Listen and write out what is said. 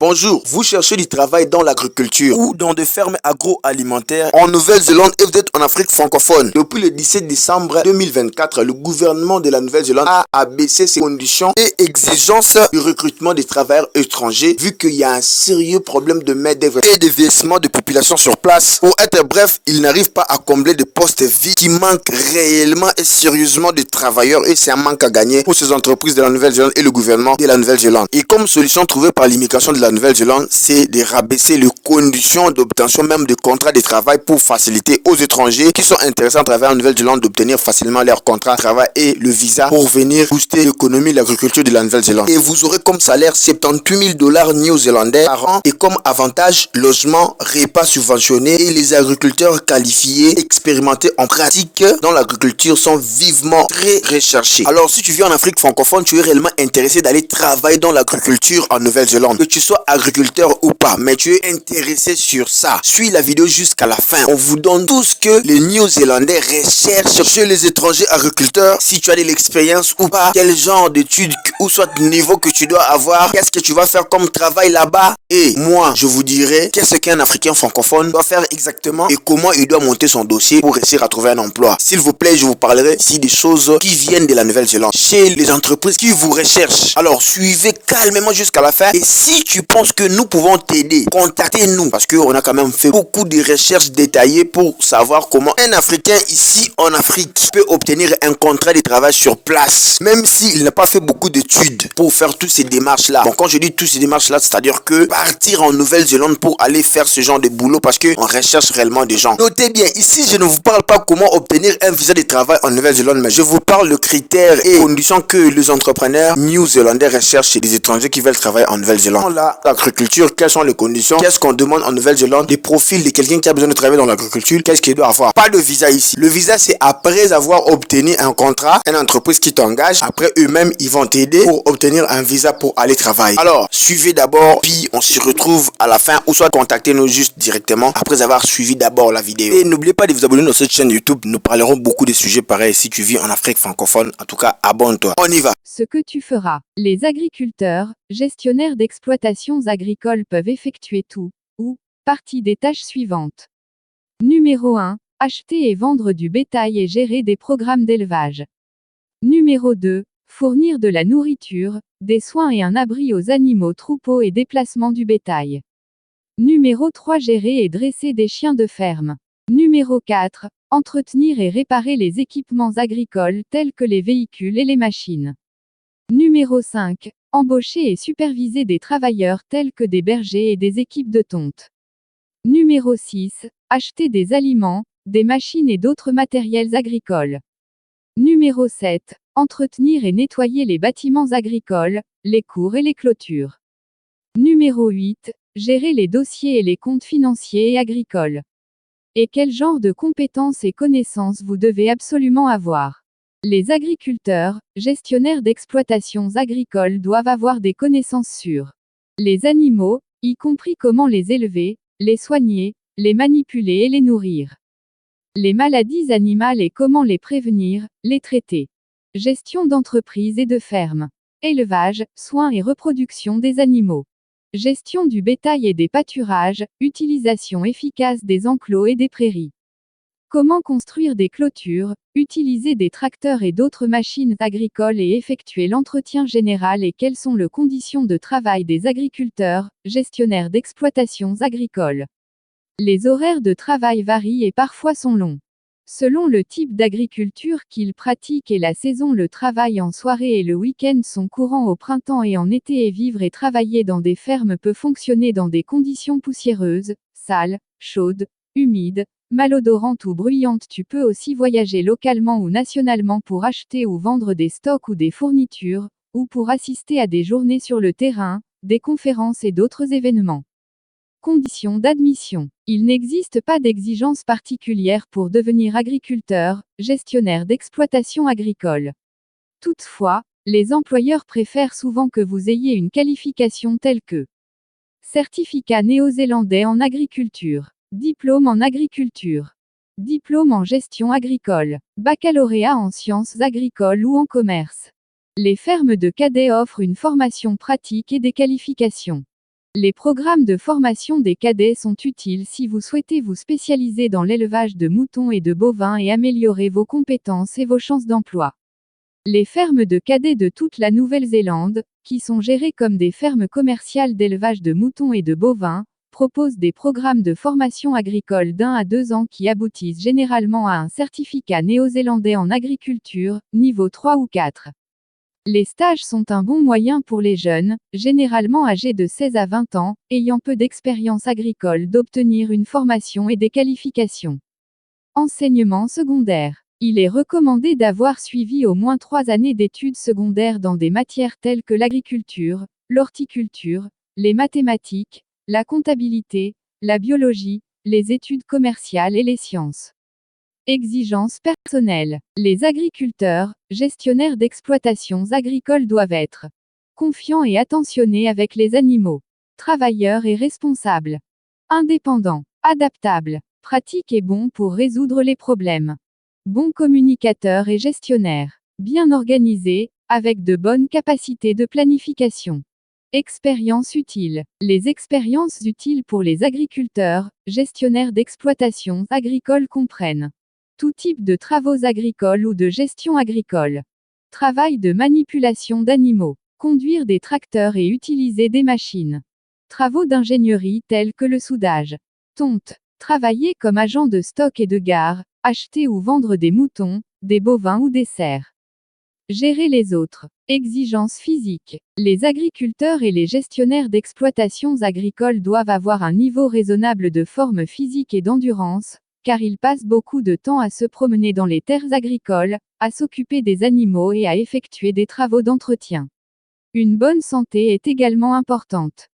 Bonjour, vous cherchez du travail dans l'agriculture ou dans des fermes agroalimentaires en Nouvelle-Zélande et vous êtes en Afrique francophone. Depuis le 17 décembre 2024, le gouvernement de la Nouvelle-Zélande a abaissé ses conditions et exigences du recrutement des travailleurs étrangers vu qu'il y a un sérieux problème de main-d'œuvre et de vieillissement de population sur place. Pour être bref, ils n'arrivent pas à combler des postes vides qui manquent réellement et sérieusement de travailleurs et c'est un manque à gagner pour ces entreprises de la Nouvelle-Zélande et le gouvernement de la Nouvelle-Zélande. Et comme solution trouvée par l'immigration de la Nouvelle-Zélande, c'est de rabaisser les conditions d'obtention même de contrats de travail pour faciliter aux étrangers qui sont intéressés à travailler en Nouvelle-Zélande d'obtenir facilement leur contrat de travail et le visa pour venir booster l'économie et l'agriculture de la Nouvelle-Zélande. Et vous aurez comme salaire 78 000 $ néo-zélandais par an et comme avantage logement, repas subventionnés et les agriculteurs qualifiés, expérimentés en pratique dans l'agriculture sont vivement très recherchés. Alors si tu vis en Afrique francophone, tu es réellement intéressé d'aller travailler dans l'agriculture en Nouvelle-Zélande, que tu sois agriculteur ou pas, mais tu es intéressé sur ça, suis la vidéo jusqu'à la fin. On vous donne tout ce que les Néo-Zélandais recherchent chez les étrangers agriculteurs, si tu as de l'expérience ou pas, quel genre d'études ou soit niveau que tu dois avoir, qu'est-ce que tu vas faire comme travail là-bas. Et moi, je vous dirai qu'est-ce qu'un Africain francophone doit faire exactement et comment il doit monter son dossier pour réussir à trouver un emploi. S'il vous plaît, je vous parlerai ici des choses qui viennent de la Nouvelle-Zélande, chez les entreprises qui vous recherchent. Alors, suivez calmement jusqu'à la fin et si tu penses que nous pouvons t'aider, contactez-nous parce qu'on a quand même fait beaucoup de recherches détaillées pour savoir comment un Africain ici en Afrique peut obtenir un contrat de travail sur place, même s'il n'a pas fait beaucoup d'études pour faire toutes ces démarches-là. Bon, quand je dis toutes ces démarches-là, c'est-à-dire que partir en Nouvelle-Zélande pour aller faire ce genre de boulot parce qu'on recherche réellement des gens. Notez bien, ici, je ne vous parle pas comment obtenir un visa de travail en Nouvelle-Zélande, mais je vous parle de critères et conditions que les entrepreneurs néo-zélandais recherchent chez les étrangers qui veulent travailler en Nouvelle-Zélande. L'agriculture, quelles sont les conditions, qu'est-ce qu'on demande en Nouvelle-Zélande, des profils de quelqu'un qui a besoin de travailler dans l'agriculture, qu'est-ce qu'il doit avoir. Pas de visa ici. Le visa, c'est après avoir obtenu un contrat, une entreprise qui t'engage, après eux-mêmes, ils vont t'aider pour obtenir un visa pour aller travailler. Alors, suivez d'abord, puis on se retrouve à la fin, ou soit contactez-nous juste directement après avoir suivi d'abord la vidéo. Et n'oubliez pas de vous abonner à cette chaîne YouTube, nous parlerons beaucoup de sujets pareils si tu vis en Afrique francophone. En tout cas, abonne-toi. On y va. Ce que tu feras. Les agriculteurs, gestionnaires d'exploitations agricoles peuvent effectuer tout, ou, partie des tâches suivantes. Numéro 1. Acheter et vendre du bétail et gérer des programmes d'élevage. Numéro 2. Fournir de la nourriture, des soins et un abri aux animaux troupeaux et déplacement du bétail. Numéro 3. Gérer et dresser des chiens de ferme. Numéro 4. Entretenir et réparer les équipements agricoles tels que les véhicules et les machines. Numéro 5. Embaucher et superviser des travailleurs tels que des bergers et des équipes de tonte. Numéro 6. Acheter des aliments, des machines et d'autres matériels agricoles. Numéro 7. Entretenir et nettoyer les bâtiments agricoles, les cours et les clôtures. Numéro 8. Gérer les dossiers et les comptes financiers et agricoles. Et quel genre de compétences et connaissances vous devez absolument avoir? Les agriculteurs, gestionnaires d'exploitations agricoles doivent avoir des connaissances sur les animaux, y compris comment les élever, les soigner, les manipuler et les nourrir. Les maladies animales et comment les prévenir, les traiter. Gestion d'entreprises et de fermes. Élevage, soins et reproduction des animaux. Gestion du bétail et des pâturages, utilisation efficace des enclos et des prairies. Comment construire des clôtures, utiliser des tracteurs et d'autres machines agricoles et effectuer l'entretien général et quelles sont les conditions de travail des agriculteurs, gestionnaires d'exploitations agricoles. Les horaires de travail varient et parfois sont longs. Selon le type d'agriculture qu'ils pratiquent et la saison, le travail en soirée et le week-end sont courants au printemps et en été et vivre et travailler dans des fermes peut fonctionner dans des conditions poussiéreuses, sales, chaudes, humides, malodorantes ou bruyantes. Tu peux aussi voyager localement ou nationalement pour acheter ou vendre des stocks ou des fournitures, ou pour assister à des journées sur le terrain, des conférences et d'autres événements. Conditions d'admission. Il n'existe pas d'exigence particulière pour devenir agriculteur, gestionnaire d'exploitation agricole. Toutefois, les employeurs préfèrent souvent que vous ayez une qualification telle que certificat néo-zélandais en agriculture, diplôme en agriculture, diplôme en gestion agricole, baccalauréat en sciences agricoles ou en commerce. Les fermes de cadets offrent une formation pratique et des qualifications. Les programmes de formation des cadets sont utiles si vous souhaitez vous spécialiser dans l'élevage de moutons et de bovins et améliorer vos compétences et vos chances d'emploi. Les fermes de cadets de toute la Nouvelle-Zélande, qui sont gérées comme des fermes commerciales d'élevage de moutons et de bovins, proposent des programmes de formation agricole d'1 à 2 ans qui aboutissent généralement à un certificat néo-zélandais en agriculture, niveau 3 ou 4. Les stages sont un bon moyen pour les jeunes, généralement âgés de 16 à 20 ans, ayant peu d'expérience agricole d'obtenir une formation et des qualifications. Enseignement secondaire. Il est recommandé d'avoir suivi au moins 3 années d'études secondaires dans des matières telles que l'agriculture, l'horticulture, les mathématiques, la comptabilité, la biologie, les études commerciales et les sciences. Exigences personnelles. Les agriculteurs, gestionnaires d'exploitations agricoles doivent être confiants et attentionnés avec les animaux, travailleurs et responsables, indépendants, adaptables, pratiques et bons pour résoudre les problèmes, bons communicateurs et gestionnaires, bien organisés, avec de bonnes capacités de planification. Expériences utiles. Les expériences utiles pour les agriculteurs, gestionnaires d'exploitations agricoles comprennent tout type de travaux agricoles ou de gestion agricole. Travail de manipulation d'animaux. Conduire des tracteurs et utiliser des machines. Travaux d'ingénierie tels que le soudage. Tonte. Travailler comme agent de stock et de gare, acheter ou vendre des moutons, des bovins ou des cerfs. Gérer les autres. Exigences physiques. Les agriculteurs et les gestionnaires d'exploitations agricoles doivent avoir un niveau raisonnable de forme physique et d'endurance, car ils passent beaucoup de temps à se promener dans les terres agricoles, à s'occuper des animaux et à effectuer des travaux d'entretien. Une bonne santé est également importante.